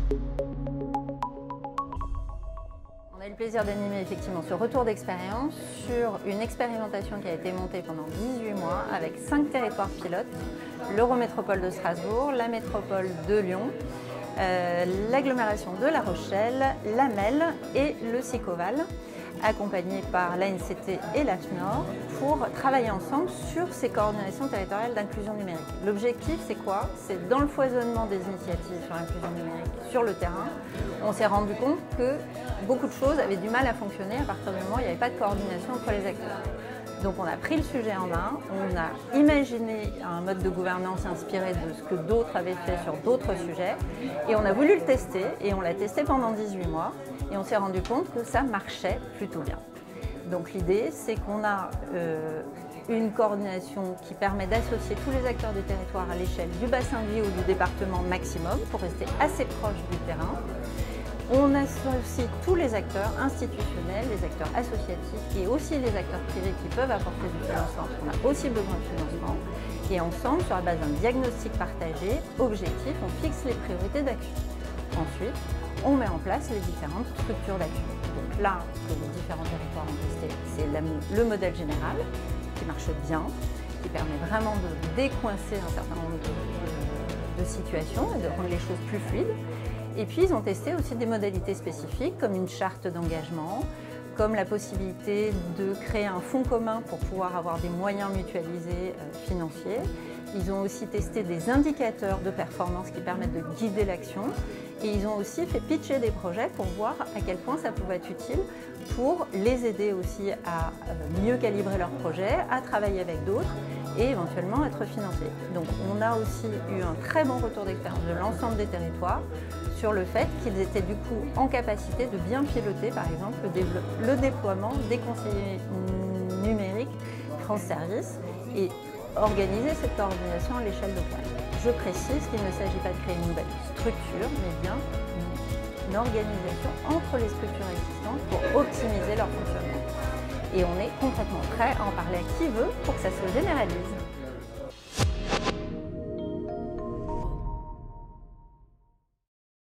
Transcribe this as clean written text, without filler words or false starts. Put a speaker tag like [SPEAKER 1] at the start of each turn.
[SPEAKER 1] On a eu le plaisir d'animer effectivement ce retour d'expérience sur une expérimentation qui a été montée pendant 18 mois avec 5 territoires pilotes, l'Eurométropole de Strasbourg, la métropole de Lyon, l'agglomération de La Rochelle, l'AMEL et le SICOVAL, accompagnés par l'ANCT et l'AFNOR pour travailler ensemble sur ces coordinations territoriales d'inclusion numérique. L'objectif, c'est quoi? C'est dans le foisonnement des initiatives sur l'inclusion numérique sur le terrain, on s'est rendu compte que beaucoup de choses avaient du mal à fonctionner à partir du moment où il n'y avait pas de coordination entre les acteurs. Donc on a pris le sujet en main, on a imaginé un mode de gouvernance inspiré de ce que d'autres avaient fait sur d'autres sujets et on a voulu le tester et on l'a testé pendant 18 mois et on s'est rendu compte que ça marchait plutôt bien. Donc l'idée, c'est qu'on a une coordination qui permet d'associer tous les acteurs du territoire à l'échelle du bassin de vie ou du département maximum pour rester assez proche du terrain. On associe tous les acteurs institutionnels, les acteurs associatifs et aussi les acteurs privés qui peuvent apporter du financement, parce qu'on a aussi besoin de financement. Et ensemble, sur la base d'un diagnostic partagé, objectif, on fixe les priorités d'action. Ensuite, on met en place les différentes structures d'action. Donc là, que les différents territoires ont testé, c'est le modèle général, qui marche bien, qui permet vraiment de décoincer un certain nombre de situations et de rendre les choses plus fluides. Et puis ils ont testé aussi des modalités spécifiques comme une charte d'engagement, comme la possibilité de créer un fonds commun pour pouvoir avoir des moyens mutualisés financiers. Ils ont aussi testé des indicateurs de performance qui permettent de guider l'action. Et ils ont aussi fait pitcher des projets pour voir à quel point ça pouvait être utile pour les aider aussi à mieux calibrer leurs projets, à travailler avec d'autres et éventuellement être financés. Donc on a aussi eu un très bon retour d'expérience de l'ensemble des territoires sur le fait qu'ils étaient du coup en capacité de bien piloter par exemple le déploiement des conseillers numériques France Service et organiser cette coordination à l'échelle locale. Je précise qu'il ne s'agit pas de créer une nouvelle structure, mais bien une organisation entre les structures existantes pour optimiser leur fonctionnement. Et on est complètement prêt à en parler à qui veut pour que ça se généralise.